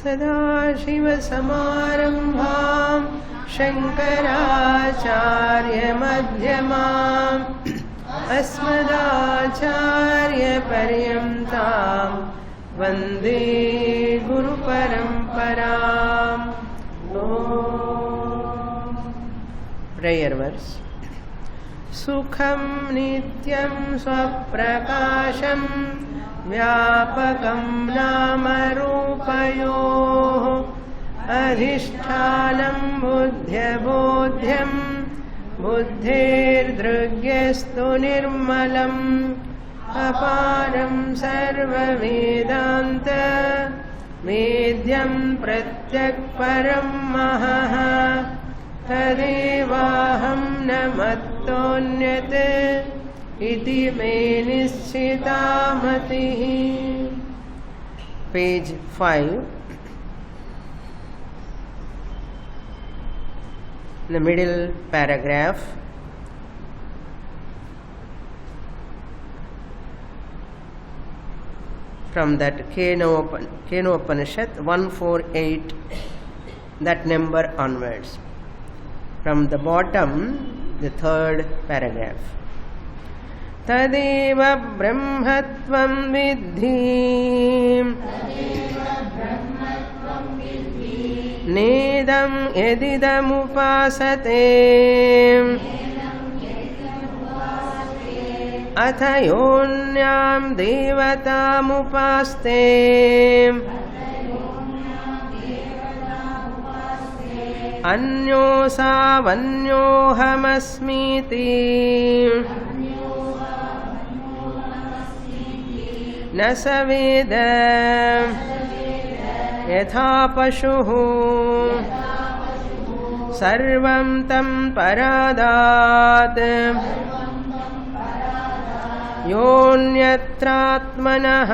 सदाशिवसमारम्भां शङ्कराचार्यमध्यमाम् अस्मदाचार्यपर्यन्तां वन्दे गुरुपरम्पराम्. Prayer verse. Sukham nityam swaprakasham vyapakam namarupayoh adhishthanam buddhyabodhyam buddhirdrugyastu nirmalam aparam sarvavedanta vedyam pratyak param mahaha तदेवाहं न मत्तोऽन्यत् इति मे निश्चिता मतिः. Page 5. The middle paragraph. From that Kenopanishad 148, that number onwards. From the bottom, the third paragraph. Tadeva brahmatvam vidhi nedam yedidam upasate athayonyam devatam upaste अन्योसावन्योऽहमस्मीति न स वेद यथा पशुः सर्वं तं परादात् योऽन्यत्रात्मनः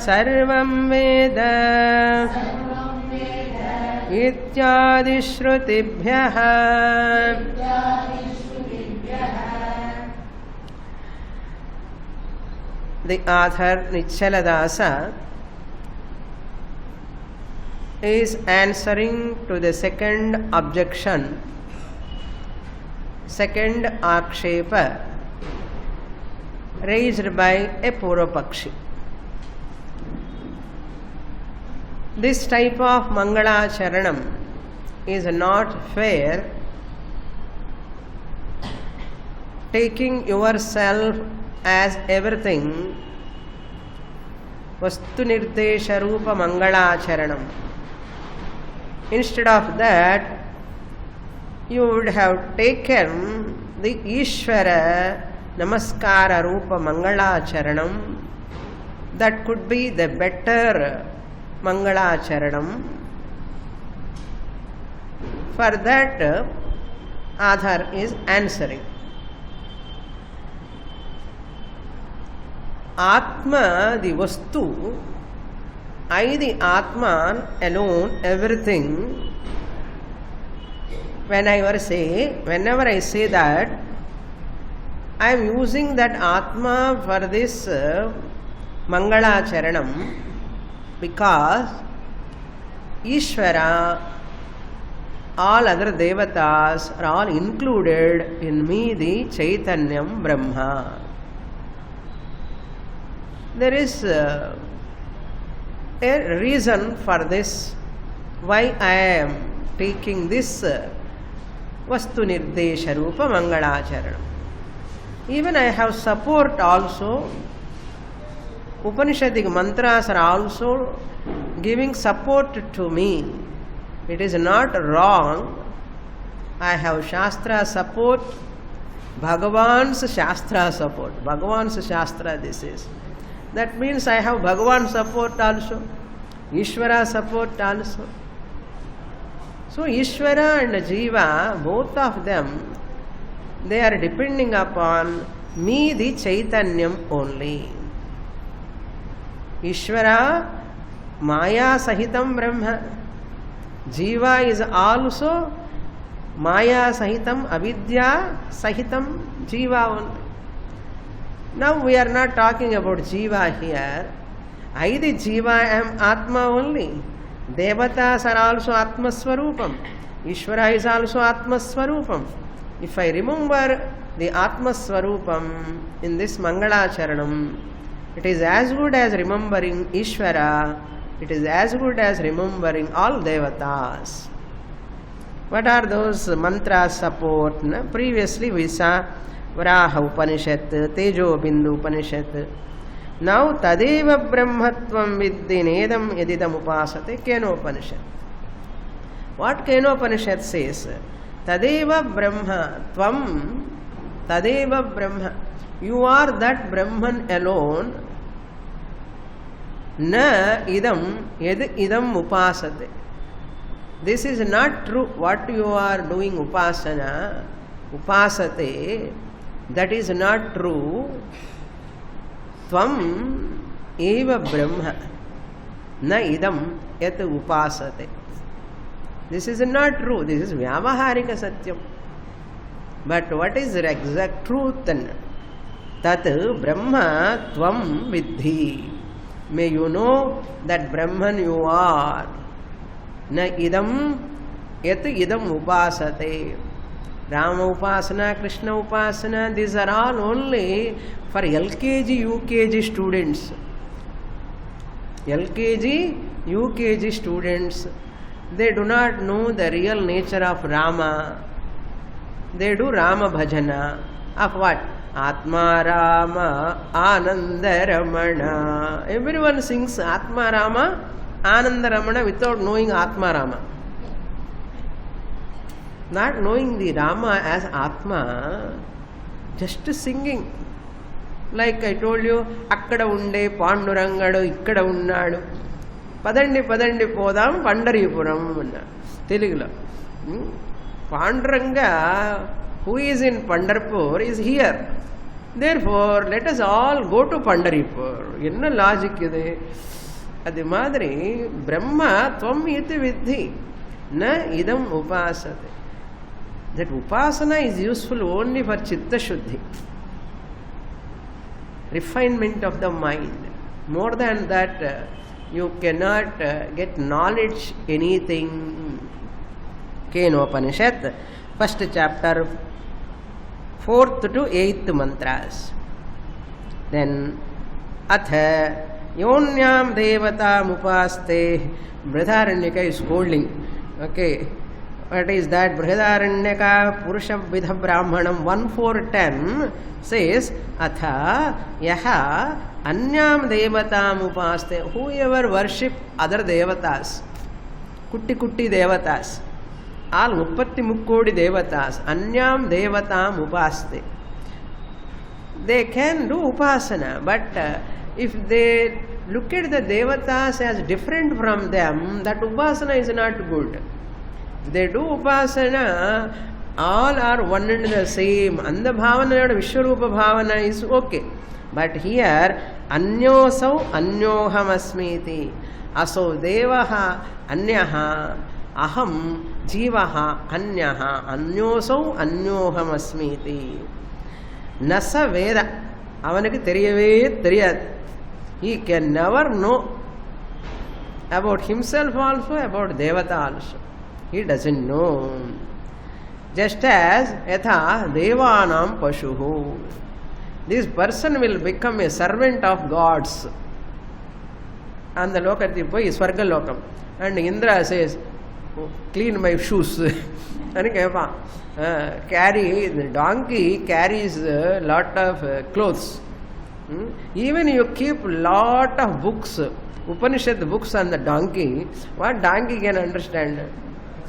सर्वं वेद इत्यादि श्रुतिभ्यः. The author Nichaladasa is answering to the second objection, second akshepa raised by a Purvapakshi. This type of Mangala Charanam is not fair, taking yourself as everything. Vastu Nirdesha Rupa Mangala Charanam. Instead of that, you would have taken the Ishvara Namaskara Rupa Mangala Charanam. That could be the better Mangala Charanam. For that, author is answering. Atma, the Vastu, I, the Atman, alone, everything. Whenever I say that, I am using that Atma for this Mangala Charanam, because Ishvara, all other devatas are all included in me, the Chaitanyam Brahma. There is a reason for this, why I am taking this Vastu Nirdesha Rupa Mangala Charanam. Even I have support also. Upanishadic mantras are also giving support to me. It is not wrong. I have Shastra support, Bhagavan's Shastra support. Bhagavan's Shastra this is. That means I have Bhagavan support also, Ishvara support also. So Ishvara and Jiva, both of them, they are depending upon me, the Chaitanyam only. Ishvara, Maya Sahitam Brahma. Jiva is also Maya Sahitam, Avidya Sahitam Jiva only. Now we are not talking about Jiva here. I the Jiva am Atma only. Devatas are also Atma Swarupam. Ishvara is also Atma Swarupam. If I remember the Atma Swarupam in this Mangala Charanam, it is as good as remembering Ishvara. It is as good as remembering all Devatas. What are those mantras support? Previously we saw Varaha Upanishad, Tejo Bindu Upanishad. Now Tadeva Brahmatvam Viddhi Nedam Yadidam Upasate Kenopanishad. What Kenopanishad says? Tadeva Brahma Tvam Tadeva Brahma. You are that Brahman alone. Na idam yad idam upasate. This is not true. What you are doing upasana, upasate, that is not true. Tvam eva Brahma. Na idam yat upasate. This is not true. This is Vyavaharika Satyam. But what is the exact truth then? Tat Brahma Tvam Vidhi. May you know that Brahman you are. Na idam yat idam upasate. Rama upasana, Krishna upasana, these are all only for LKG, UKG students. LKG, UKG students. They do not know the real nature of Rama. They do Rama bhajana. Of what? Atma Rama Ananda Ramana. Everyone sings Atma Rama Ananda Ramana without knowing Atma Rama. Not knowing the Rama as Atma, just singing. Like I told you, Akkada unde Pandurangadu ikkada unnadu. Padandi padandi podam Pandaripuram. Telugulo. Panduranga, who is in Pandarpur, is here. Therefore, let us all go to Pandaripur. Enna logic ide? Adi madri Brahma Tvam iti Vidhi. Na idam upasate. That upasana is useful only for Chitta Shuddhi. Refinement of the mind. More than that, you cannot get knowledge anything. Kenopanishad, first chapter, 4th to 8th mantras. Then, Atha Yonyam Devata Mupaste. Brihadaranyaka is scolding. Okay. What is that? Brihadaranyaka Purusha Vidha Brahmanam 1.4.10 says, Atha Yaha Anyam Devata Mupaste. Whoever worship other devatas, Kutti Kutti devatas, all Muppatti Mukkodi devatas, Anyam Devatam Upaste. They can do upasana, but if they look at the devatas as different from them, that upasana is not good. If they do upasana, all are one and the same. Anda bhavana, Vishwarupa bhavana is okay. But here, Anyosau Anyohamasmiti. Aso Devaha Anyaha. Aham Jivaha Anyaha Anyosau Anyohamasmiti. Nasa Veda. Avanaki Teriyave Teriyad. He can never know about himself also, about Devata also. He doesn't know. Just as Yatha Devanam Pashuhu. This person will become a servant of gods. And the Lokati Poi is Swarga Lokam. And Indra says, clean my shoes. Carry, the donkey carries a lot of clothes. Even you keep lot of books, Upanishad books on the donkey, what donkey can understand?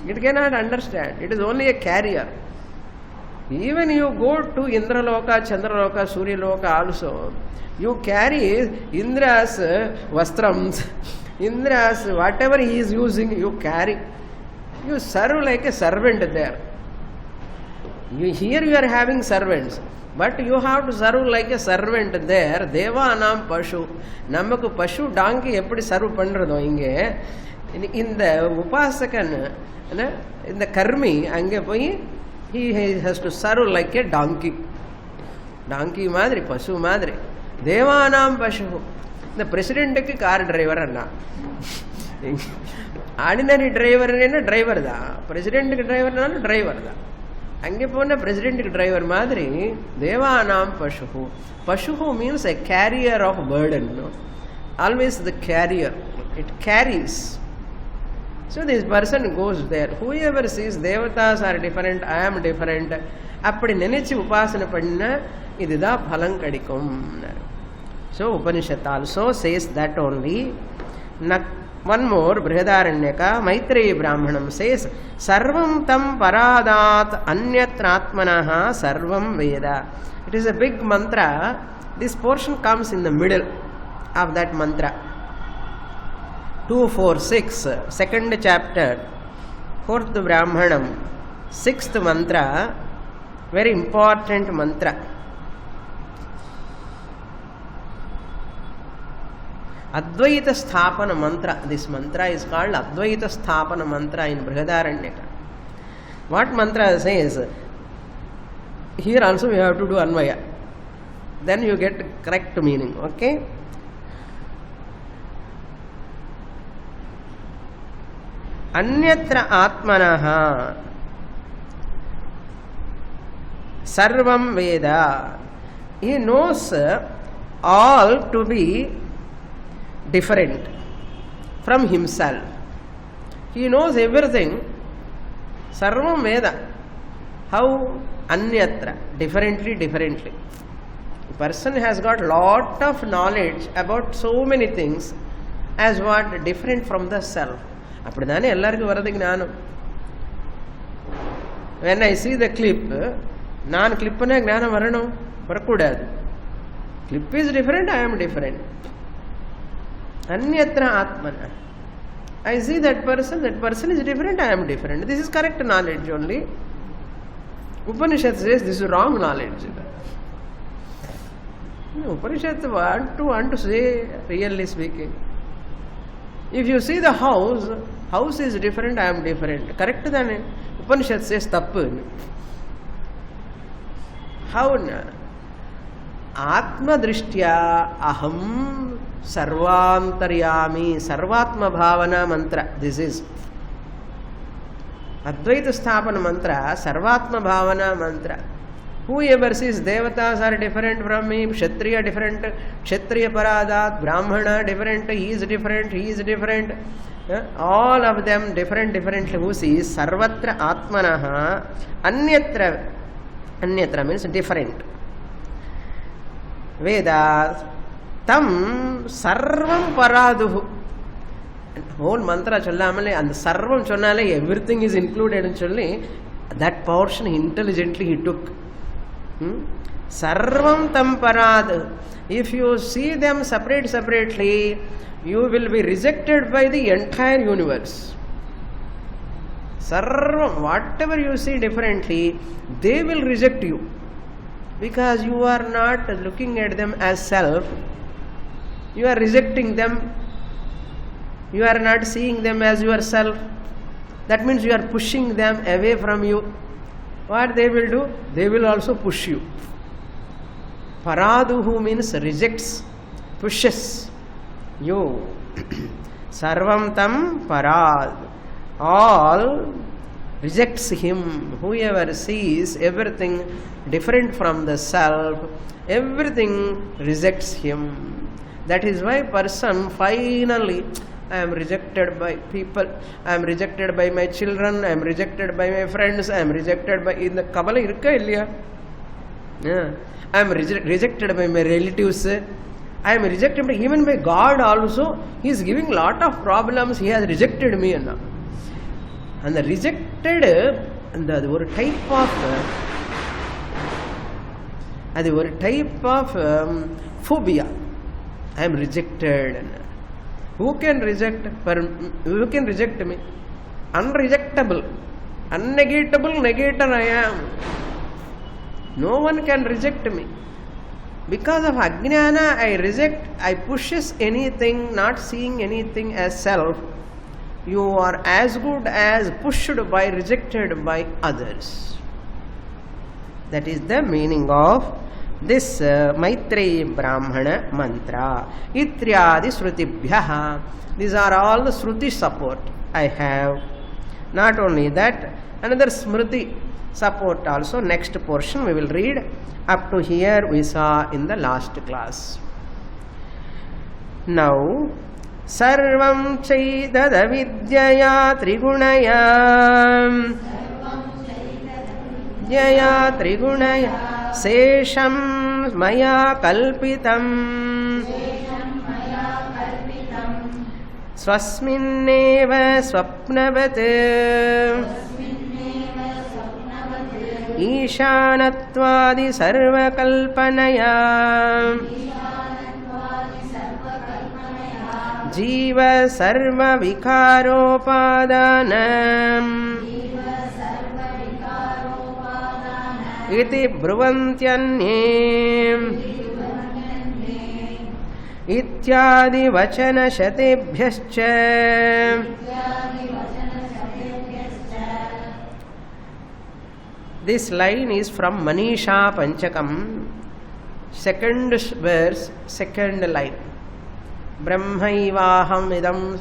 It cannot understand. It is only a carrier. Even you go to Indraloka, Chandraloka, Suryaloka also, you carry Indra's vastrams, Indra's whatever he is using, you carry. You serve like a servant there. Here you are having servants, but you have to serve like a servant there. Devanam Pashu. Namakku Pashu donkey eppadi serve pandradho inge. In the Upasakan, in the Karmi, ange poi he has to serve like a donkey. Donkey madri, Pashu madri. Devanam Pashu. இந்த பிரசிடென்ட்டுக்கு car driver அண்ணா. Ordinary டிரைவர்னா driver தான், பிரசிடென்ட்டுக்கு டிரைவர்னாலும் driver தான். அங்கே போன பிரசிடென்ட்டுக்கு driver மாதிரி தேவானாம் பசு. பசு means a carrier of burden. Always the carrier. It carries. So this person goes there. Whoever sees devatas are different, I am different, அப்படி நினைச்சு உபாசனை பண்ண இதுதான் பலம் கிடைக்கும். So Upanishad also says that only. One more, Brihadaranyaka, Maitreyi Brahmanam says, Sarvam tam paradat anyatratmanaha sarvam veda. It is a big mantra. This portion comes in the middle of that mantra. 246, second chapter, 4th Brahmanam, 6th mantra, very important mantra. Advaita Sthapana mantra. This mantra is called Advaita Sthapana mantra in Brihadaranyaka. What mantra says? Here also we have to do Anvaya. Then you get correct meaning. Okay? Anyatra Atmanaha Sarvam Veda. He knows all to be different from himself. He knows everything. Sarvam Veda. How? Anyatra. Differently. A person has got lot of knowledge about so many things as what? Different from the self. அப்படிதானே எல்லாருக்கும் வரது ஞானம். When I see the clip, நான் கிளிப்னா ஞானம் வரணும், வரக்கூடாது. Clip is different, I am different. Anyatra Atmana. I see that person is different, I am different. This is correct knowledge only. Upanishad says this is wrong knowledge. Upanishad want to say, really speaking, if you see the house is different, I am different. Correct thane? Upanishad says tappu. How? Atma drishtya aham sarvantaryami. Sarvatma bhavana mantra. This is Advaita Sthapana mantra, Sarvatma bhavana mantra. Whoever sees devatas are different from me, Kshatriya different, Kshatriya paradat, Brahmana different, he is different, all of them differently. Who sees Sarvatra Atmanaha, Anyatra means different. Vedas tam sarvam paraduhu. Whole mantra சொல்லாமலே அந்த சர்வம் சொன்னாலே everything is included ன்னு சொல்லி that portion intelligently he took. Sarvam tam parad. If you see them separately, you will be rejected by the entire universe. Sarvam, whatever you see differently, they will reject you because you are not looking at them as self. You are rejecting them. You are not seeing them as yourself. That means you are pushing them away from you. What they will do? They will also push you. Paraduhu means rejects, pushes you. Sarvam tam parad. All rejects him. Whoever sees everything different from the self, everything rejects him. That is why person finally, I am rejected by people, I am rejected by my children, I am rejected by my friends, I am rejected by, in the Kabbalah irukka illaya? I am rejected by my relatives, I am rejected by, even by God also. He is giving lot of problems, he has rejected me. And the rejected, அது ஒரு type of phobia. I am rejected. Who can reject? Who can reject me? Unrejectable, unnegatable negator I am. No one can reject me. Because of Ajnana, I reject, I pushes anything, not seeing anything as self. You are as good as pushed by, rejected by others. That is the meaning of this Maitreyi Brahmana mantra. Ityadi Shrutibhyaha. These are all the Shruti support I have. Not only that, another Smriti support also. Next portion we will read. Up to here we saw in the last class. Now, Sarvam Chaitada Vidyaya Trigunaya Vidyaya Trigunaya Sesham Maya Kalpitam Swasminneva Swapnavat Ishanattvadi Sarvakalpanaya Jiva Sarva Vikaropadanam Iti Bruvantyanye Ityadi Vachana Shatebhyascha. This line is from Manisha Panchakam, second verse, second line. Brahmaivaham idam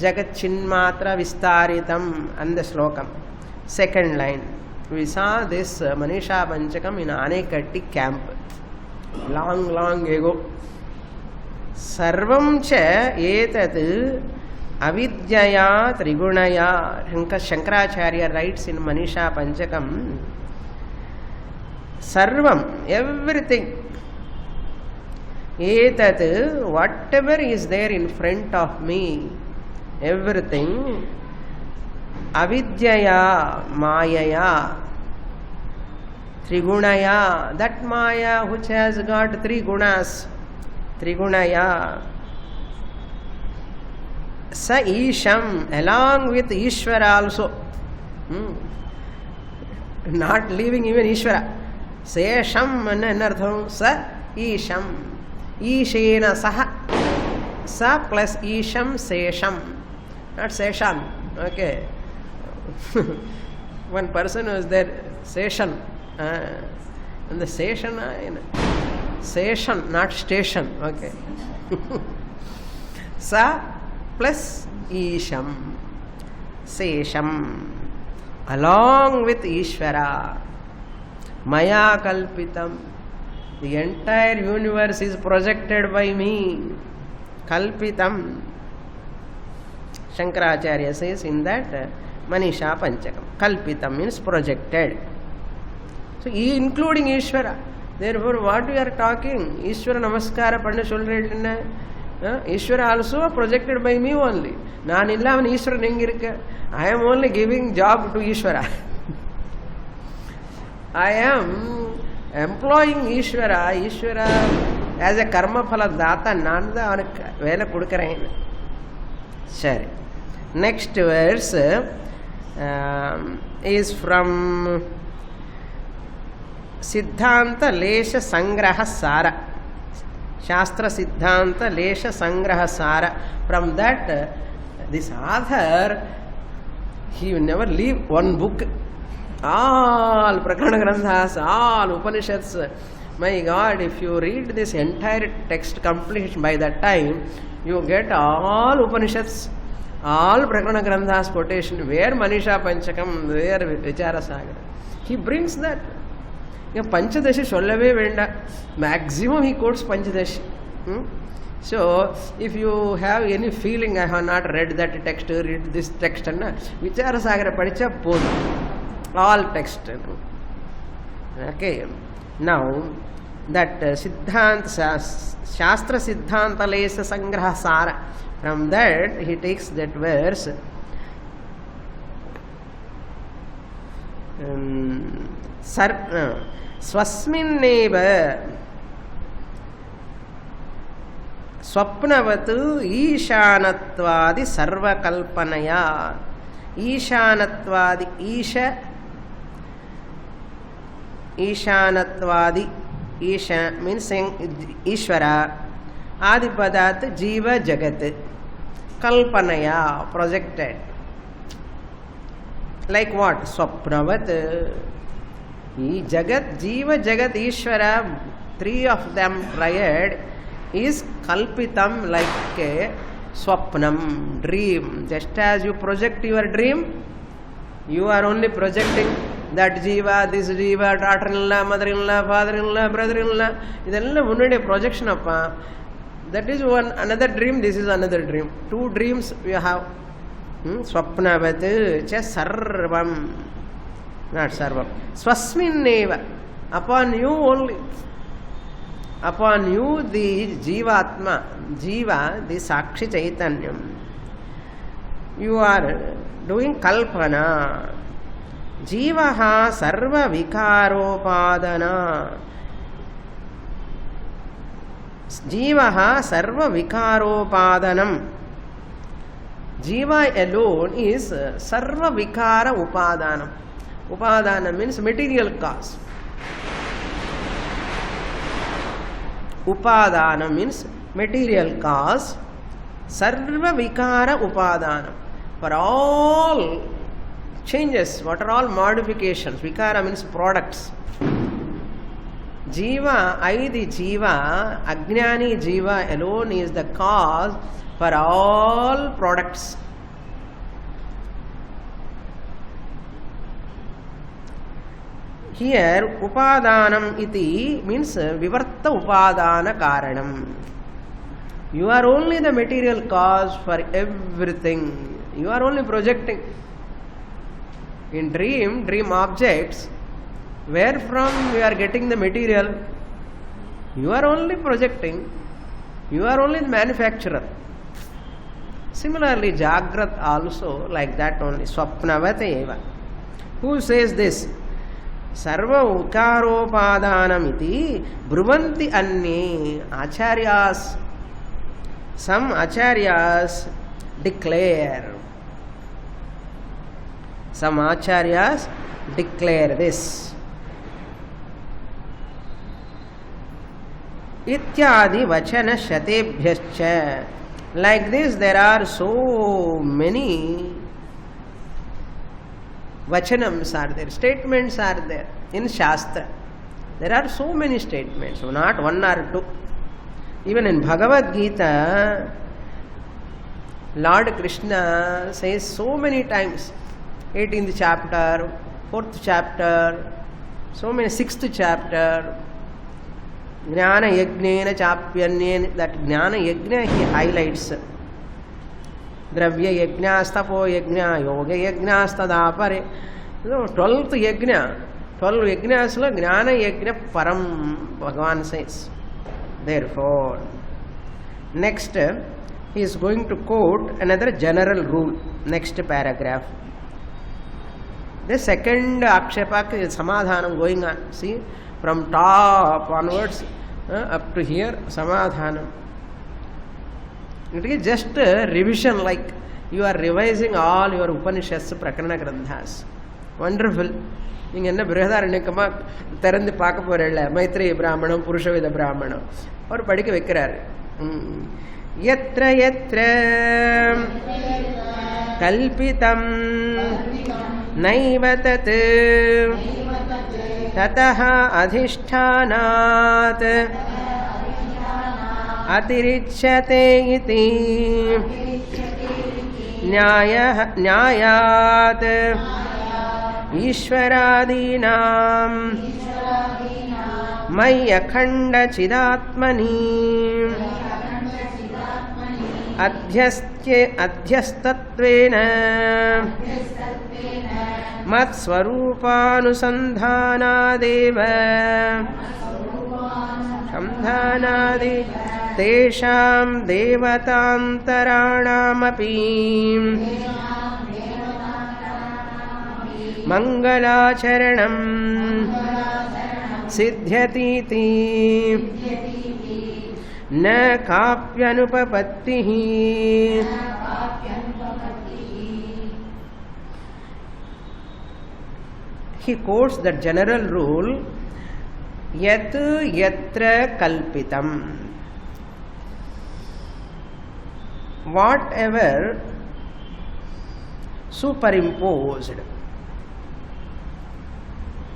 jagat chinmatra vistaritam, and the slokam. Second line. We saw this Manisha Panchakam in Anekatti camp. Long ago. Sarvam cha etat avidyaya trigunaya. Shankaracharya writes in Manisha Panchakam. Sarvam, everything. Etat, whatever is there in front of me, everything. Avidyaya, mayaya, trigunaya, that maya which has got three gunas, trigunaya, sa isham, along with Ishvara also, not leaving even Ishvara, sesham anartham, sa isham, ishena saha, sa plus isham sesham, not sesham, okay. One person was there, session, and the session, session, not station, okay. Sa plus isham, sesham, along with Ishvara, maya kalpitam, the entire universe is projected by me, kalpitam. Shankaracharya says in that Manisha Panchakam. Kalpita means projected. So, including Ishvara. Therefore, what we are talking, Ishvara Namaskara Panna Solredna, Ishvara also projected by me only. Naan illavan Ishvara nengirka. I am only giving job to Ishvara. I am employing Ishvara as a karma phala data, naan da avanukku vela kodukaren. Sure. Next verse is from Siddhanta Lesha Sangraha Sara. Shastra Siddhanta Lesha Sangraha Sara. From that, this author, he will never leave one book. All Prakarana Granthas, all Upanishads. My God, if you read this entire text complete by that time, you get all Upanishads, all Prakarana Granthas quotation, where Manisha Panchakam, where Vichara Sagara. He brings that. Panchadashi sollave venda. Maximum he quotes Panchadashi. So, if you have any feeling, I have not read that text, read this text, Vichara Sagara padicha both. All text. Okay. Now, that Siddhanta, Shastra Siddhanta Lesha Sangraha Sara. From that, he takes that verse. Swasminneva Swapnavatu Ishanattvadi Sarvakalpanaya. Ishanattvadi Ishanattvadi Isha means Ishvara. Adipadat Jiva Jagat. Kalpanaya, projected. Like what? Swapnavat. Jagat, Jiva, Jagat, Ishvara, three of them triad is kalpitam like a swapnam, dream. Just as you project your dream, you are only projecting that Jiva, this Jiva, daughter-in-law, mother-in-law, father-in-law, brother-in-law. Idella munde projection appa. That is one another dream, this is another dream. Two dreams we have. Swapnavat cha sarvam. Not sarvam. Swasminneva. Upon you only. Upon you the Jivatma, Jiva, the Sakshi Chaitanyam. You are doing kalpana. Jivaha sarva vikaropadana. Jivaha sarva vikaropadanam. Jiva alone is sarva vikara upadanam. Upadana means material cause. Upadana means material cause. Sarva vikara upadana. For all changes, what are all modifications? Vikara means products. Jiva, the Jiva, Ajnani Jiva alone is the cause for all products. Here, Upadanam iti means Vivarta Upadana Karanam. You are only the material cause for everything. You are only projecting. In dream objects, where from we are getting the material? You are only projecting. You are only the manufacturer. Similarly, Jagrat also like that only. Swapnavat eva. Who says this? Sarva ukaropadanamiti bruvanti anni acharyas. Some acharyas declare. Some acharyas declare this. Ityadi vachana shatebhyascha. Like this there are so many vachanams are there, statements are there in Shastra. There are so many statements, so not one or two. Even in Bhagavad Gita, Lord Krishna says so many times, 18th chapter, 4th chapter, so many, 6th chapter, Jnana Yajnena Chapyanyen, that Jnana Yajna he highlights. Dravya Yajnastapo Yajna, Yoga Yajnastadapare. So, 12th Yajna, 12 Yajnas lo Jnana Yajna Param, Bhagavan says. Therefore, next he is going to quote another general rule, next paragraph. The second Akshepak is Samadhanam going on. See, from top onwards up to here, Samadhanam. It is just a revision, like you are revising all your Upanishads, Prakarana Grandhas. Wonderful. You can Brihadharanyakama Tarandi Pakaporella, Maitri Brahmanam, Purushavida Brahmanam, or Padika Vikrar. Yatra Yatra Kalpitam Naivatat Tataha Adhishthanat Atirichyate iti Nyayat Ishvaradinam Mayakhanda Chidatmani Adhyastatvena Matswarupanusandhanadeva Shamdhanadi Tesham Devatantaranamapi Mangalacharanam Siddhyatiti Na Kapyanupapattihi. He quotes that general rule, Yat Yatra Kalpitam. Whatever superimposed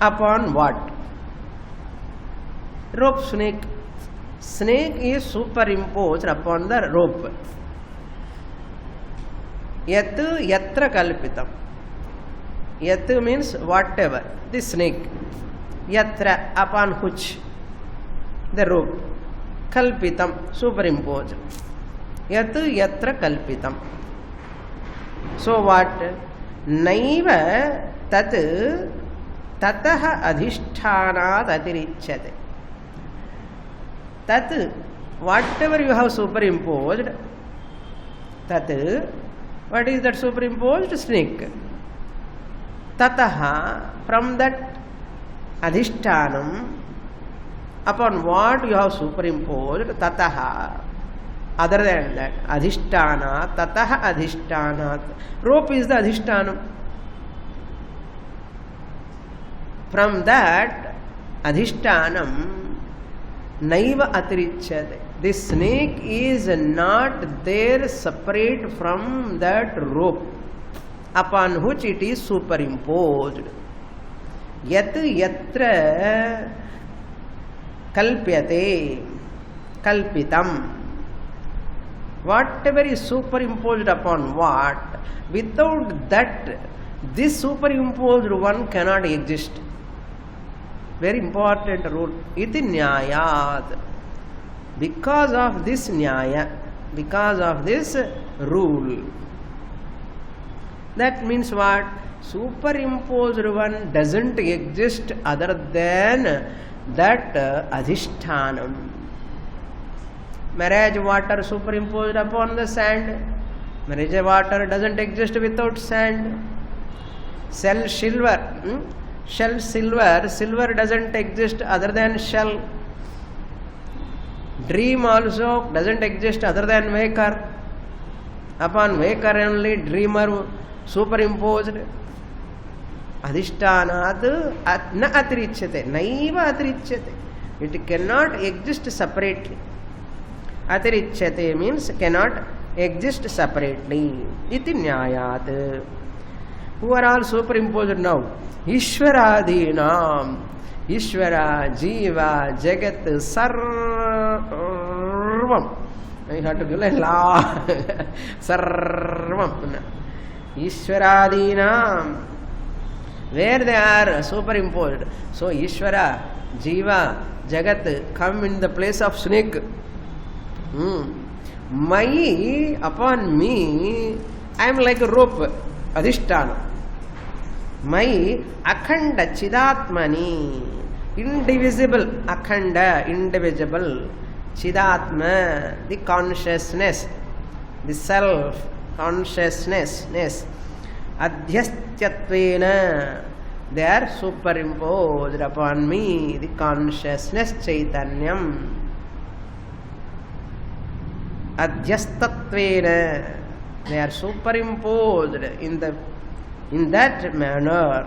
upon what? Rope snake. Snake is superimposed upon the rope. Yat yatra kalpitam. Yat means whatever. The snake. Yatra, upon which? The rope. Kalpitam, superimposed. Yat yatra kalpitam. So what? Naiva tat tataha adhishthānāt atirichyate. Tat, whatever you have superimposed, tat, what is that superimposed? Snake. Tataha, from that adhishthanam, upon what you have superimposed, tataha, other than that, adhisthana, tataha adhisthana. Rope is the adhishthanam. From that adhishthanam, naiva atirichyate. This snake is not there separate from that rope upon which it is superimposed. Yat yatra kalpyate, kalpitam. Whatever is superimposed upon what, without that, this superimposed one cannot exist. Very important rule. Iti nyayat. Because of this nyaya, because of this rule. That means what? Superimposed one doesn't exist other than that adhishthanam. Marriage water superimposed upon the sand. Marriage water doesn't exist without sand. Shell silver. Shell silver. Silver doesn't exist other than shell. Dream also doesn't exist other than waker. Upon waker only dreamer superimposed. Adhishthanāt na atirichyate. Naiva atirichyate. It cannot exist separately. Atirichyate means cannot exist separately. Iti nyayat. Who are all superimposed now? Ishvaradhinam. Ishvara, Jiva, Jagat, Sarvam. You have to give like la. Sarvam. Ishvaradhinam. Where they are superimposed. So Ishvara, Jiva, Jagat come in the place of snake. My, upon me, I am like a rope, adhisthana. My akhanda chidatmani, indivisible, akhanda, indivisible, chidatma, the consciousness, the self, consciousness, adhyastyattvena, they are superimposed upon me, the consciousness, chaitanyam. Adhyastattvena, they are superimposed in that manner.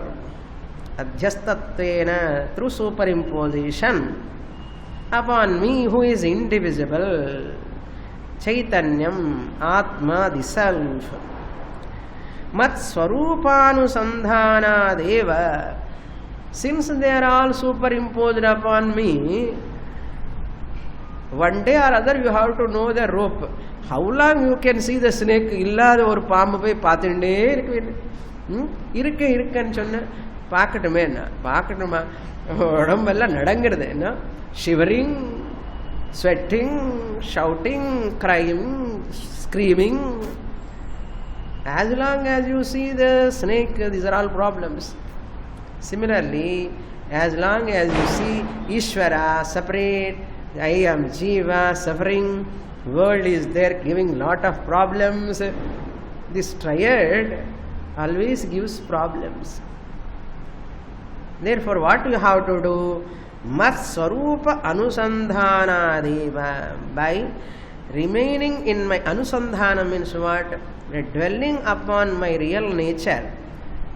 Adhyastattvena, through superimposition upon me who is indivisible. Chaitanyam, Atma, the self. Mat swarupānusandhānā deva. Since they are all superimposed upon me, one day or other you have to know the rope. How long you can see the snake? Illada or பாம்பு போய் பார்த்துட்டே இருக்குன்னு சொன்ன பார்க்கட்டுமே என்ன பார்க்கட்டுமா உடம்பெல்லாம் நடங்கிறது என்ன shivering, sweating, shouting, crying, screaming. As long as you see the snake, these are all problems. Similarly, as long as you see Ishvara separate, I am Jiva, suffering, world is there giving lot of problems. This triad always gives problems. Therefore, what you have to do? Mat swarupa anusandhanadeva. By remaining in my anusandhana means what? Dwelling upon my real nature.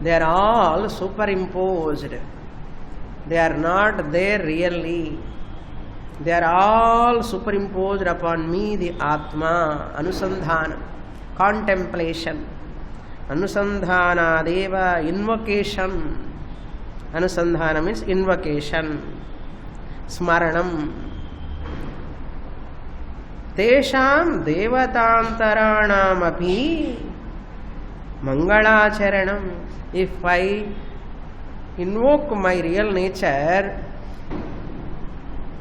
They are all superimposed. They are not there really. They are all superimposed upon me, the Atma, Anusandhana, contemplation, Anusandhana, Deva, invocation, Anusandhana means invocation. Smaranam. Tesham devatantaranam api mangalacharanam. If I invoke my real nature,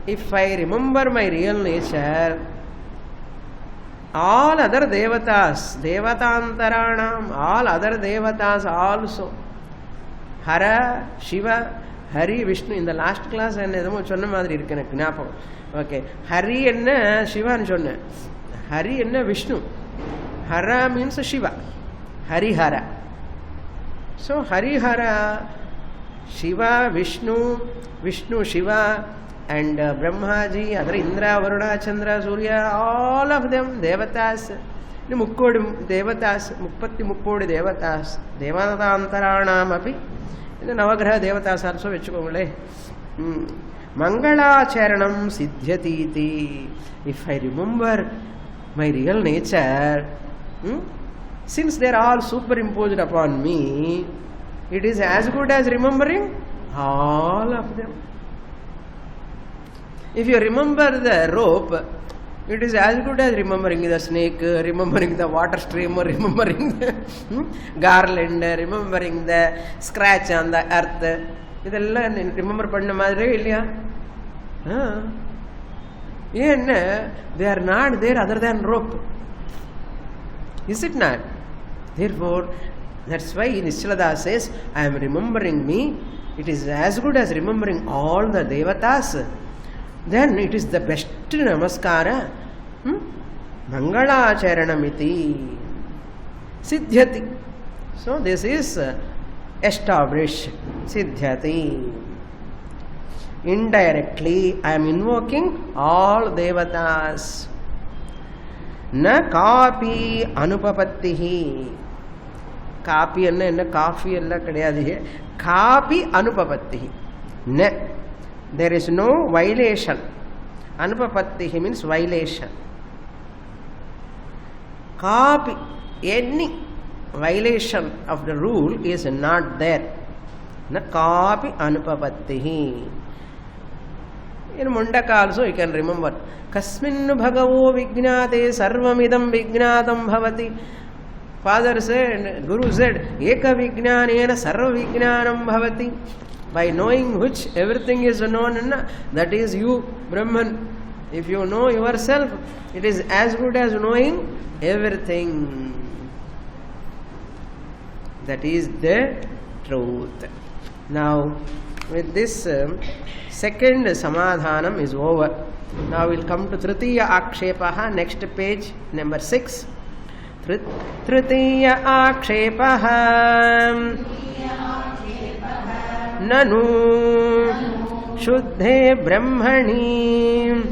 if I remember my real nature, all other devatas, devatantaranam, all other devatas also, Hara, Shiva, Hari, Vishnu. In the last class I சொன்ன மாதிரி இருக்கு எனக்கு ஞாபகம். Okay, Hari என்ன சிவான்னு சொன்னேன். ஹரி என்ன Vishnu. Hara means Shiva. Harihara. So Harihara, Shiva, Vishnu, Vishnu Shiva, and Brahmaji, other Indra, Varuna, Chandra, Surya, all of them devatas. Mukkodi devatas, Muppatti Mukkodi devatas, Devatarantaranam api. The Navagraha devatas also vechukongale. Mangalacharanam siddhyatiti. If I remember my real nature, since they are all superimposed upon me, it is as good as remembering all of them. If you remember the rope, it is as good as remembering the snake, remembering the water stream, or remembering the garland, remembering the scratch on the earth. இதெல்லாம் remember பண்ண மாதிரியே இல்லையா? ஏன்னா they are not there other than rope. Is it not? Therefore, that's why Nishalada says, I am remembering me. It is as good as remembering all the devatas. Then it is the best namaskara. Mangalacharanamiti siddhyati. So this is established. Siddhyati. Indirectly I am invoking all devatas. Na kapi anupapattihi. Kapi enna kafi ella kediyadhu. Kapi anupapattihi. Na, there is no violation. Anupapattihi means violation. Kapi, any violation of the rule is not there. Na kapi anupapattihi. In Mundaka also you can remember. Kasminnu bhagavo vignate sarvamidam vignatam bhavati. Father said, Guru said, Eka Vijnanena Sarva Vijnanam Bhavati. By knowing which everything is known, that is you, Brahman. If you know yourself, it is as good as knowing everything. That is the truth. Now, with this second Samadhanam is over. Now we will come to Tritiya Akshepaha, next page, number 6. Tritiya Akshepaha Nanu Shuddhe Brahmani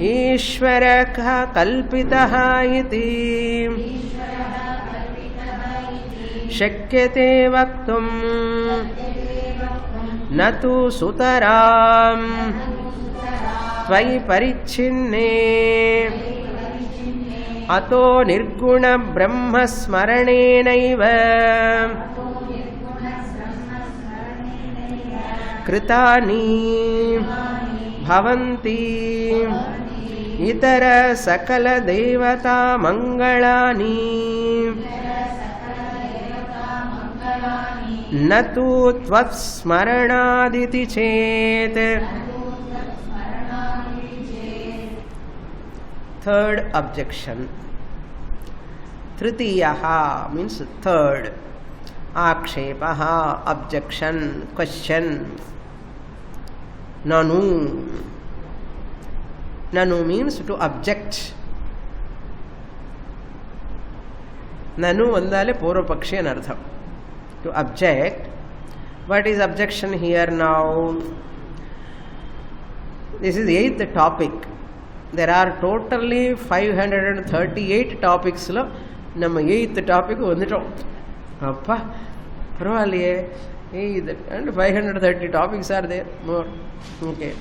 Ishvaraka Kalpitaha iti Shakyate Vaktum Natu Sutaram Tvai Parichinne Ato Nirguna Brahma Smaranenaiva Kritani Bhavanti Itara Sakala Devata Mangalani Natu Tvat Smaranaditi Chet. Third objection. Tritiyaha means third. Akshepaha, objection, question. Nanu. Nanu means to object. Nanu vandale purvapakshi anartham. To object. What is objection here now? This is 8th topic. There are totally 538 topics. Nama 8th topic vanditom. Appa, parvaliye. And 530 topics are there. More. Okay.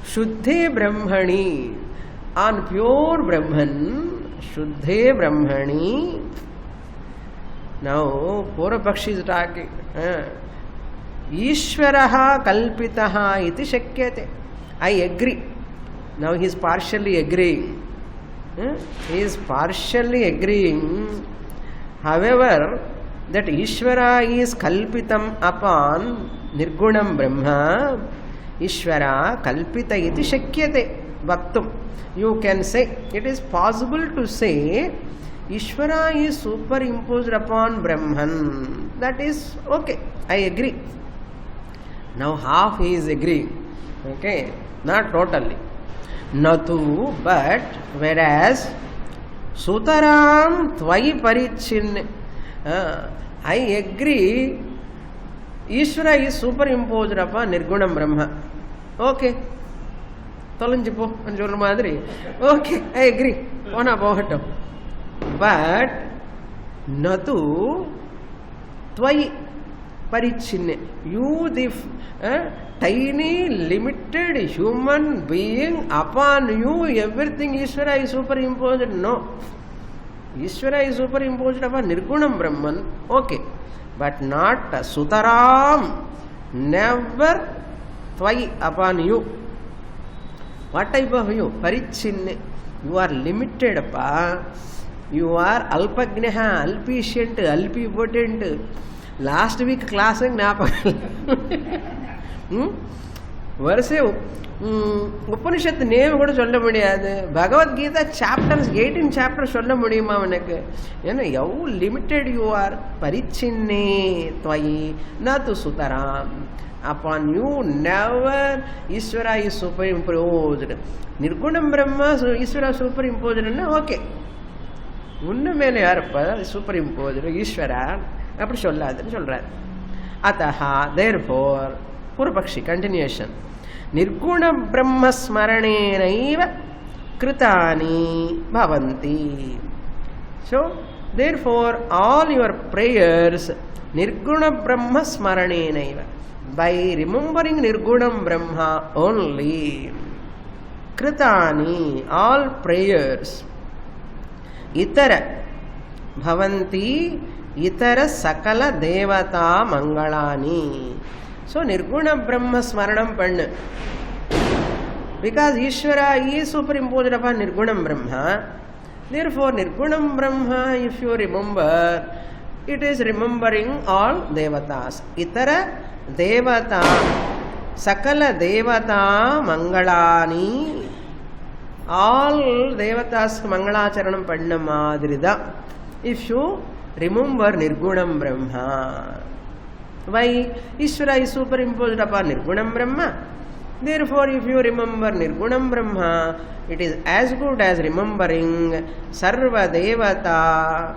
Shuddhe Brahmani. On pure Brahman. Shuddhe Brahmani. Now, Purvapakshi is talking. Ishvaraha kalpitaha iti shakyate. I agree. Now he is partially agreeing. He is partially agreeing. However, that Ishvara is kalpitam upon Nirgunam Brahma. Ishvara kalpita iti shakyate. Vaktum. You can say, it is possible to say Ishvara is superimposed upon Brahman. That is okay. I agree. Now half he is agreeing. Okay. Not totally. Natu, but whereas Sutaram Tvai Parichin. I agree. Ishvara is superimposed upon Nirgunam Brahma. Okay. Tolanjipo and Jor Madri. Okay, I agree. One about it. But Natu Tvai Parichinne. You, the tiny, limited human being, upon you, everything Ishvara is superimposed. No. Ishvara is superimposed upon Nirgunam Brahman. Okay. But not Sutaram. Never Tvai upon you. What type of you? Parichinne. You are limited, pa. You are alpagnaha, alpicient, alpipotent. Last week class verse Upanishad name கூட சொல்ல முடியாது. பகவத் Geetha chapters 18 chapters சொல்ல முடியுமா உனக்கு? ஏன்னா எவ்வளவு limited you are. பரிச்சின்னே त्वयि न तु सुतराम. Upon you never Ishvara is superimposed. Nirgunam Brahma Ishvara superimposed. Okay. உன்ன மேல யாரப்ப superimposed Ishvara அப்படி சொல்லாதுன்னு சொல்றார். அத்தஹா therefore பூர்வபக்ஷி continuation. Nirguna Brahma Smaranenaiva Kritani Bhavanti. So therefore all your prayers Nirguna Brahma Smaranenaiva, by remembering Nirgunam Brahma only. Kritani, all prayers. Itara Bhavanti, Itara Sakala Devata Mangalani. So Nirguna Brahma Smaranam Panna. Because Ishvara is superimposed upon Nirgunam Brahma. Therefore Nirgunam Brahma, if you remember, it is remembering all Devatas. Itara Devata, Sakala Devata Mangalani. All Devatas Mangalacharanam Padna Madrida. If you remember Nirgunam Brahma. Why? Ishvara is superimposed upon Nirgunam Brahma. Therefore, if you remember Nirgunam Brahma, it is as good as remembering Sarva Devata,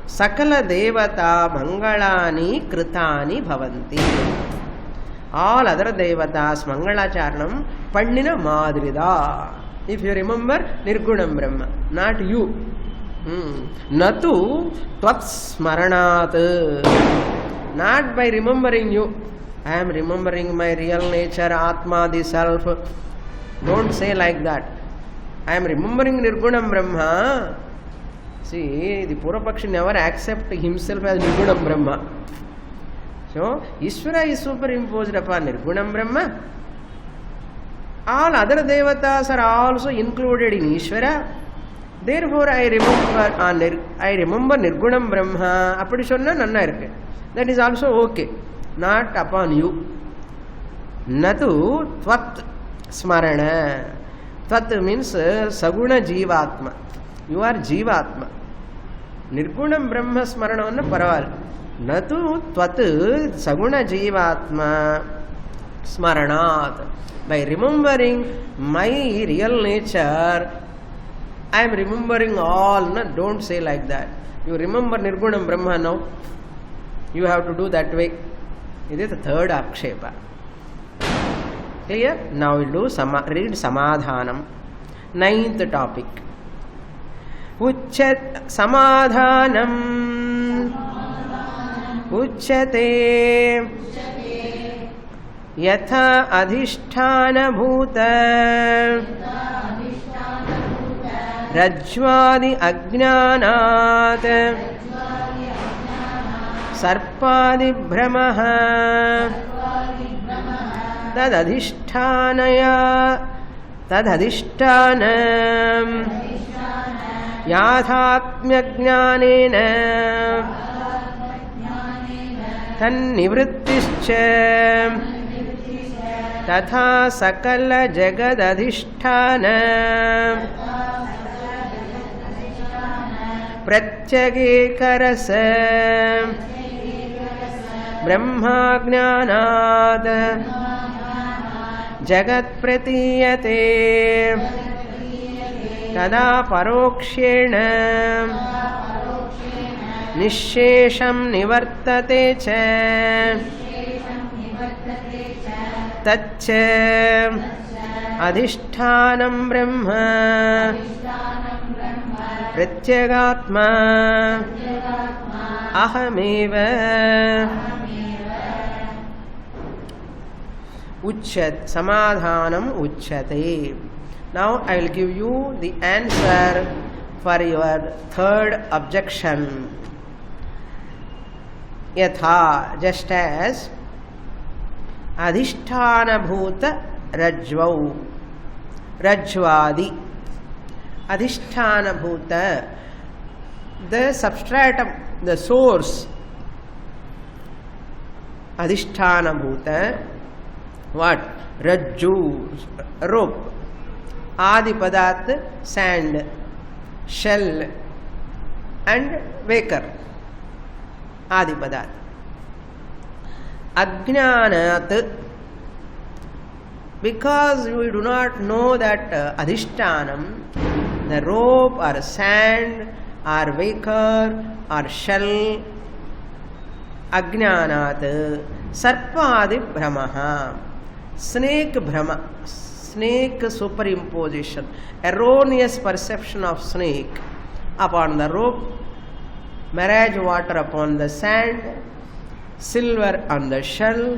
Sakala Devata Mangalani Kritani Bhavanti. All other Devatas Mangalacharanam Pandina Madrida. If you remember Nirgunam Brahma, not you. Natu Tvat Smaranat. Not by remembering you. I am remembering my real nature, Atma, the self. Don't say like that. I am remembering Nirgunam Brahma. See, the Purapakshi never accepts himself as Nirgunam Brahma. So, Ishvara is superimposed upon Nirgunam Brahma. All other Devatas are also included in Ishvara. Therefore, I remember Nirgunam Brahma. Appadi sonna nanna irukku. That is also okay. Not upon you. Natu Tvat Smarana. Tvat means Saguna Jivatma. You are Jivatma. Nirgunam Brahma Smarana vanna paraval. Natu Tvat Saguna Jivatma Smaranat. By remembering my real nature, I am remembering all. No, don't say like that. You remember Nirgunam Brahma now. You have to do that way. This is the third akshepa. Clear? Now we will do read Samadhanam. 9th topic. Uchchat Samadhanam Uchchate Yatha Adhisthana Bhuta Rajvadi Ajnanat sarpadibhramaha tadadhishthānaya tadadhishthānam yāthātmya-jñānena tannivrittisca tatha sakala jagadadhishthānam pratyagēkarasa brahmajñānād jagat pratiyate tada parokshena nishesham nivartate ca tacca adhisthānam brahma pratyagatma ahameva uchyat samadhanam uchyate. Now I will give you the answer for your third objection. Yatha, just as adhisthana bhuta rajvau rajvadi. Adhisthana bhuta, the substratum, the source. Adhisthana bhuta, what? Rajju, rope. Adi padat, sand, shell and waker. Adi padat. Ajñānāt, because we do not know that adhisthānam, the rope or sand or waker or shell, ajñānāt, sarpādi brahmaha, snake brahma, snake superimposition, erroneous perception of snake upon the rope, mirage water upon the sand, silver on the shell,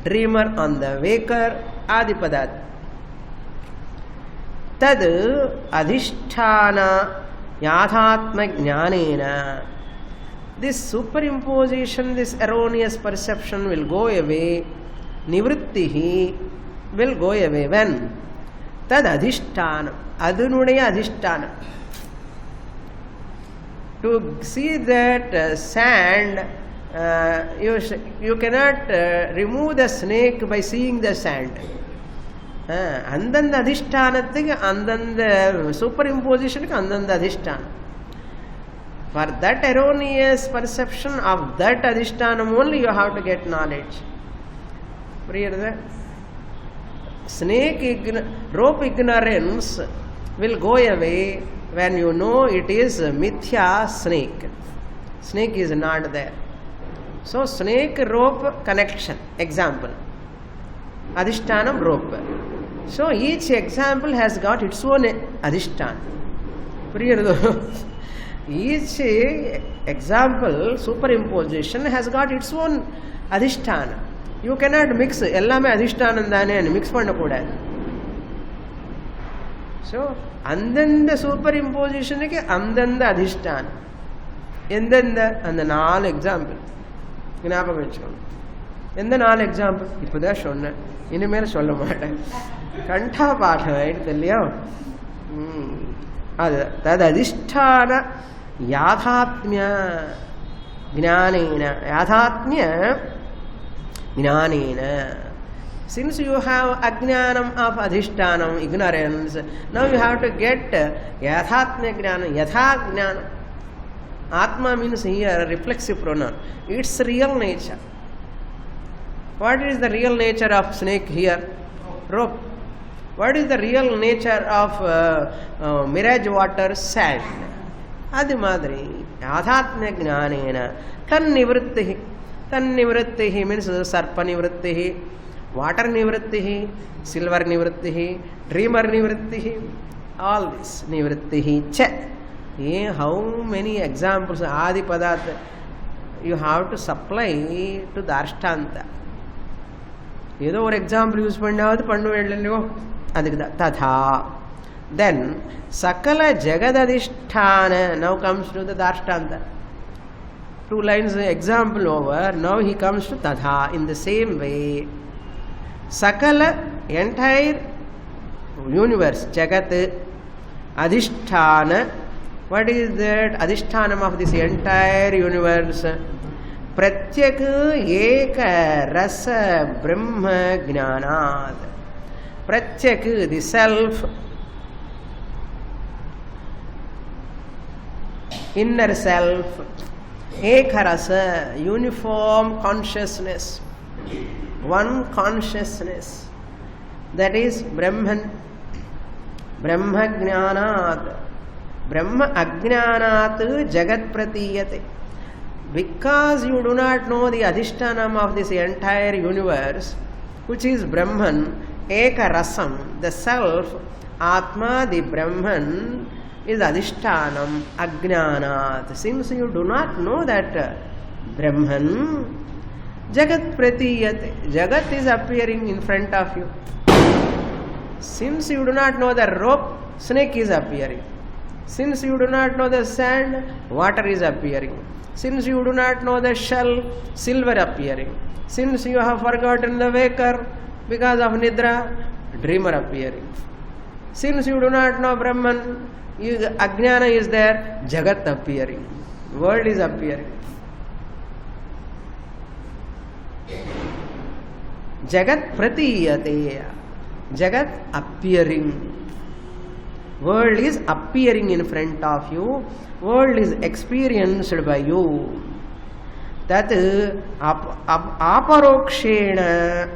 dreamer on the waker, adipadat. Tad adhisthana yathatma jnanena. This superimposition, this erroneous perception will go away. Nivrittihi will go away. When? Tad adhisthana. Adunudaya adhisthana. To see that sand, you cannot remove the snake by seeing the sand. Andanda adhisthanathikku andanda superimposition andanda adhisthana. For that erroneous perception of that adhisthana only you have to get knowledge. Rope ignorance will go away when you know it is mithya snake. Snake is not there. So snake rope connection, example. Adhisthana rope. So each example has got its own adhisthana. Each example, superimposition has got its own adhisthana. You cannot mix ellame adhisthana and mix pannakoodadu. So andanda superimposition ku andanda adhisthana. Endanda and the 4 example. ஞாபகம் வச்சுக்கணும். எந்த 4 example இப்போதான் சொன்னேன், இனிமேல் சொல்ல மாட்டேன். கண்டா பாடம் ஆயிடுது இல்லையா? அது தது அதிஷ்டான யாதாத்மிய ஞானேன, யாதாத்மிய ஞானேன. Since you have ajnanam of adhishtanam, ignorance, now you have to get yathatmya jnana, yatha jnana. Atma means here reflexive pronoun. Its real nature. What is the real nature of snake here? Rope. What is the real nature of mirage water? Sand. Adi madri. Adhatmya jnanena. Tannivrittihi. Tannivrittihi means sarpa nivrittihi, water nivrittihi, silver nivrittihi, dreamer nivrittihi. All this nivrittihi cha. How many examples Adi Padat you have to supply to Darshtanta. Edo or example use Pandavad Pandu Edlio Adikda Tatha. Then Sakala Jagadadhisthana now comes to the Darshtanta. 2 lines example over. Now he comes to Tadha. In the same way, Sakala, entire universe, Jagat, Adhisthana. What is that Adhishthanam of this entire universe? Pratyak Eka Rasa Brahma Jnanat. Pratyak, the self, inner self, Eka Rasa, uniform consciousness, one consciousness, that is Brahman, Brahma Jnanat. Brahma Ajnanat Jagat Pratiyate. Because you do not know the Adhishtanam of this entire universe, which is Brahman, Eka Rasam, the self, Atma, the Brahman, is Adhishtanam, Ajnanat. Since you do not know that Brahman, Jagat Pratiyate, Jagat is appearing in front of you. Since you do not know the rope, snake is appearing. Since you do not know the sand, water is appearing. Since you do not know the shell, silver appearing. Since you have forgotten the waker because of Nidra, dreamer appearing. Since you do not know Brahman, Ajnana is there, Jagat appearing. World is appearing. Jagat Pratiyate. Jagat appearing. World is appearing in front of you. World is experienced by you. That aparokshena.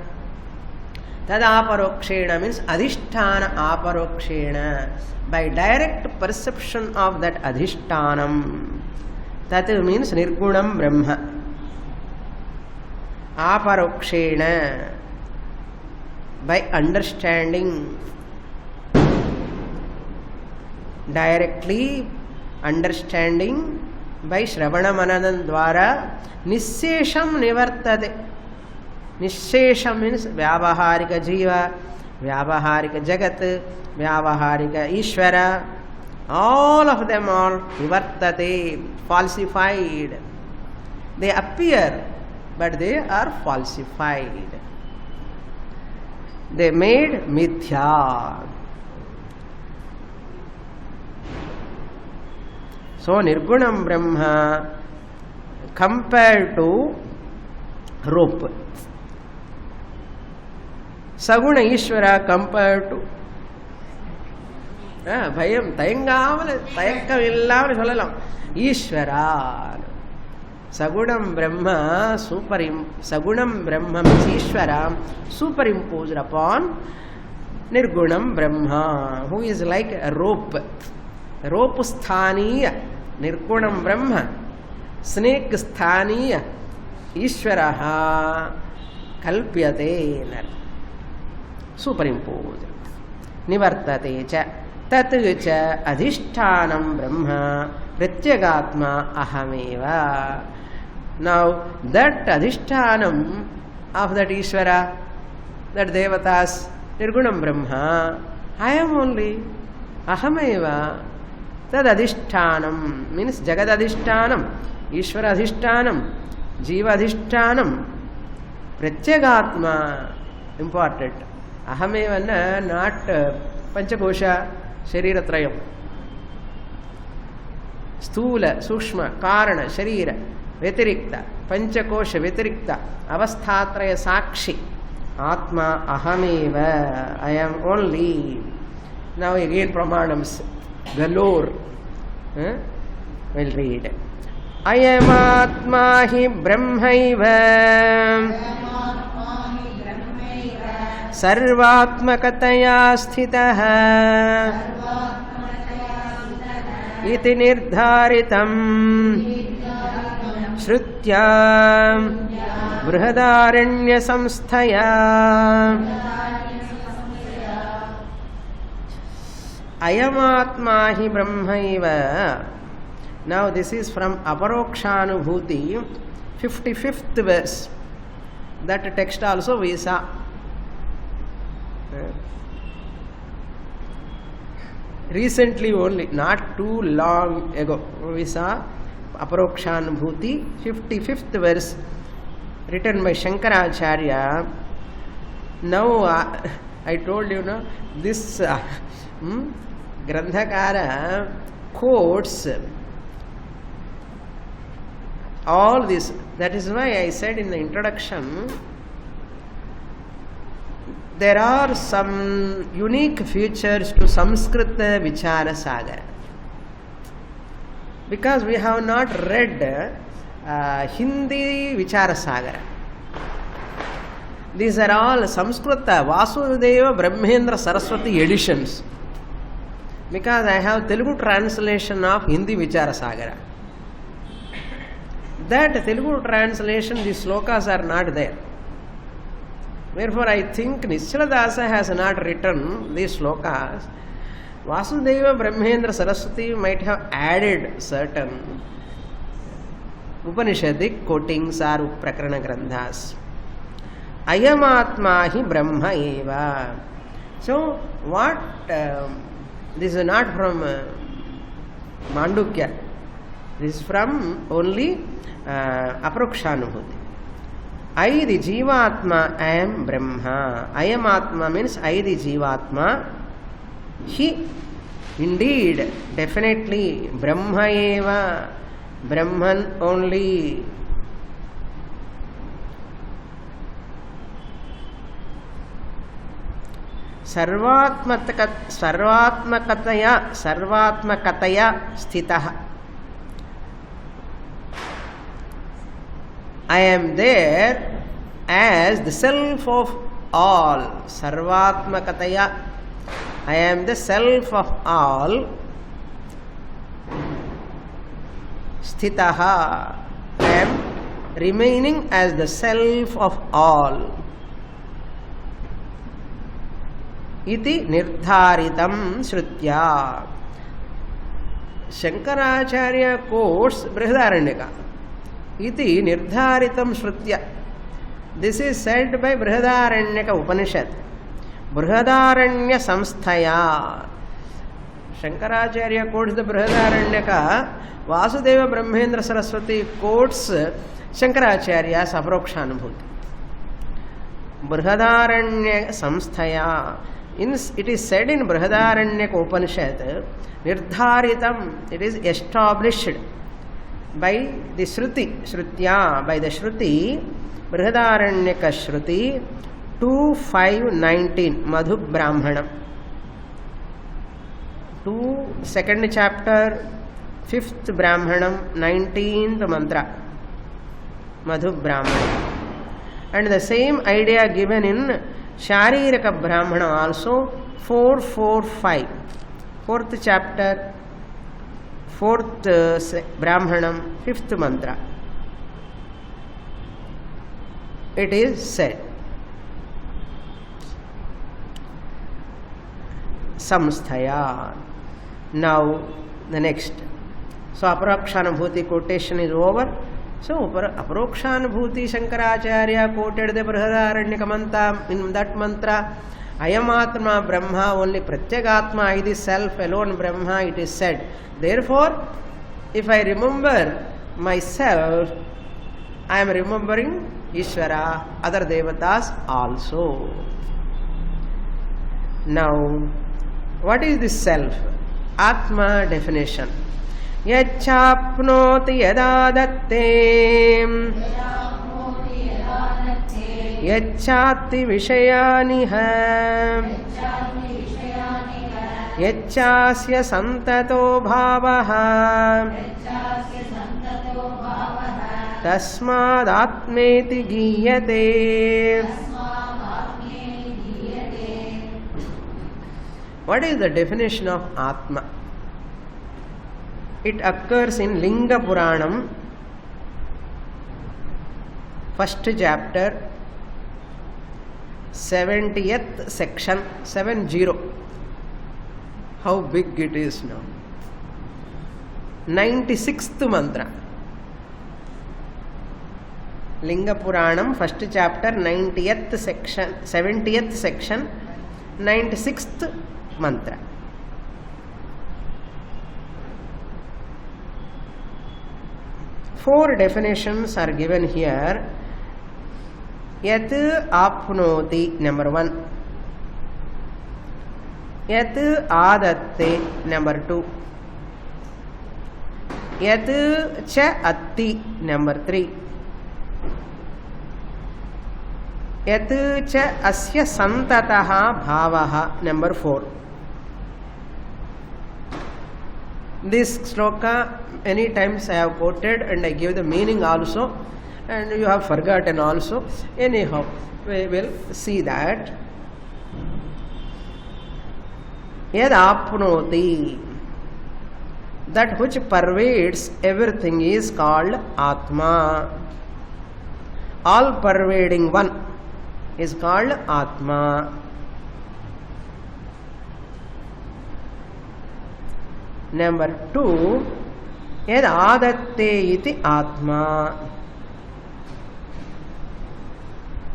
That aparokshena means adhisthana aparokshena. By direct perception of that adhishtanam. That means nirgunam brahma. Aparokshena. By understanding. Directly understanding by Shravana Mananan Dwara, Nissesham Nivartade. Nissesham means Vyavaharika Jiva, Vyavaharika Jagat, Vyavaharika Ishvara. All of them are Nivartate, falsified. They appear, but they are falsified. They made mithya. So, Nirgunam Brahma compared to rope. Saguna Ishvara compared to Bhayam, Tayakam illam sollalam. Ishvara. Sagunam Brahma, Sagunam Brahma means Ishvara, superimposed upon Nirgunam Brahma, who is like a rope. Rope sthaniya, Nirgunam Brahma, snake sthaniya, Ishvaraha, Kalpyate, superimposed. Nivartate cha, Tatu cha, Adhishtanam Brahma, Pratyagatma Ahameva. Now, that Adhishtanam of that Ishvara, that Devatas, Nirgunam Brahma, I am only, Ahameva. Tad adhishtanam means Jagat adhishtanam, Ishvara adhishtanam, Jiva adhishtanam, Pratyagatma, important. Ahameva not Panchakosha, Shariratrayam. Stula, Sukshma, Karana, Sharira, Vetirikta, Panchakosha, Vetirikta, Avasthatraya Sakshi, Atma Ahameva, I am only. Now again Pramanams. Galore. We'll read. Ayamatma hi brahmaiva sarvatmakataya sthitah iti nirdharitam shrutya brihadaranya samsthaya. Ayamatma hi brahmaiva. Now this is from Aparokshanubhuti, 55th verse. That text also we saw. Recently only, not too long ago, we saw Aparokshanubhuti, 55th verse, written by Shankaracharya. Now, I told you, no, this Grandhakara quotes all this. That is why I said in the introduction, there are some unique features to Samskrita Vichara Sagara. Because we have not read Hindi Vichara Sagara. These are all Samskrita Vasudeva Brahmendra Saraswati editions. Because I have Telugu translation of Hindi Vichara Sagara. That Telugu translation, these slokas are not there. Therefore, I think Nischala has not written these slokas. Vasudeva Brahmendra Saraswati might have added certain Upanishadic quotings or Prakarana Grandhas. Ayamatma hi Brahma eva. So, what? This is not from Mandukya. This is from only Aparokshanubhuti. I the Jivatma, I am Brahma. Ayamatma means I the Jivatma. He, indeed, definitely, Brahma eva, Brahman only. Sarvatmakataya sthitah. I am there as the self of all. Sarvatmakataya. I am the self of all. Sthitaha. I am remaining as the self of all. Iti nirdharitam shrutya. Shankaracharya quotes Brihadaranyaka. Iti nirdharitam shrutya. This is said by Brihadaranyaka Upanishad. Brihadaranya samsthaya. Shankaracharya quotes the Brihadaranyaka. Vasudeva Brahmendra Saraswati quotes Shankaracharya's Aparokshanubhuti. Brihadaranya samsthaya. It is said in Brihadaranyaka Upanishad, nirdharitam, it is established by the Shruti, Shrutya, by the Shruti, Brihadaranyaka Shruti 2.5.19, Madhu Brahmanam. 2nd chapter, 5th Brahmanam, 19th mantra, Madhu Brahmanam. And the same idea given in Shariraka Brahmana also, 4.4.5, 4th chapter, 4th Brahmanam, 5th mantra. It is said, Samsthaya. Now, the next. So, Aparokshanubhuti quotation is over. So, Aparokshanubhuti Shankaracharya quoted the Brihadaranyaka mantra. In that mantra, Ayamatma Brahma, only Pratyagatma, I the self alone Brahma, it is said. Therefore, if I remember myself, I am remembering Ishvara, other devatas also. Now, what is this self? Atma definition. Yachapnoti yada datte yachati vishayaniha yachasya santato bhavaha tasmad atmeti giyate. What is the definition of Atma? It occurs in Linga Puranam, 1st chapter, 70th section, 70. How big it is now. 96th mantra. Linga Puranam, 1st chapter, 90th section, 70th section, 96th mantra. 4 definitions are given here. Yat apnoti, number 1. Yat adatte, number 2. Yat cha atti, number 3. Yat cha asya santataha bhavaha, number 4. This shloka many times I have quoted and I give the meaning also, and you have forgotten also. Anyhow, we will see that. Yad apnoti, that which pervades everything is called Atma. All pervading one is called Atma. Number 2, yad adatte iti Atma,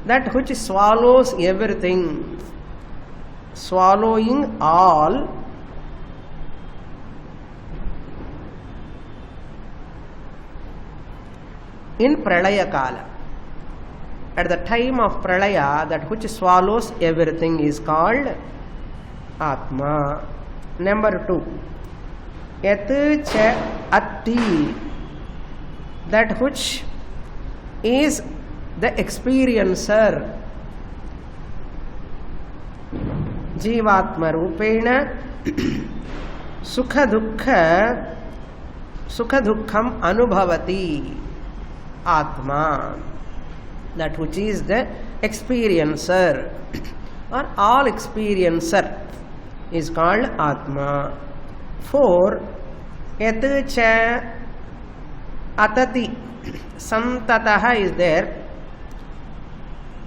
that which swallows everything, swallowing all. In Pralaya Kala, at the time of Pralaya, that which swallows everything is called Atma. Number 2, yat cha atti, that which is the experiencer, Jivatma Rupena, Sukha Dukkham Anubhavati, Atma, that which is the experiencer or all experiencer is called Atma. 4, yat cha atati, santataha is there.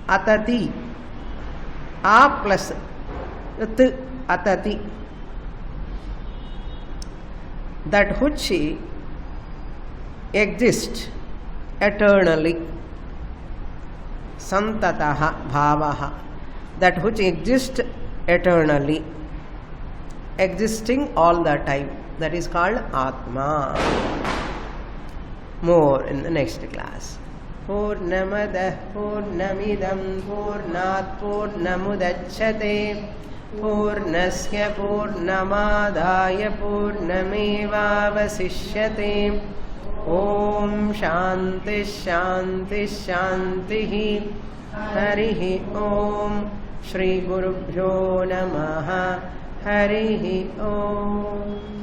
Atati, a plus t, atati, that which exists eternally. Santataha bhavaha, that which exists eternally, existing all the time, that is called Atma. More in the next class. Purnamadah Purnamidam Purnat Purnamudachyate Purnasya Purnamadaya Purnameva Vasishyate. Om Shanti Shanti Shanti. Harihi Om. Shri Gurubhyo Namaha. Harihi Om.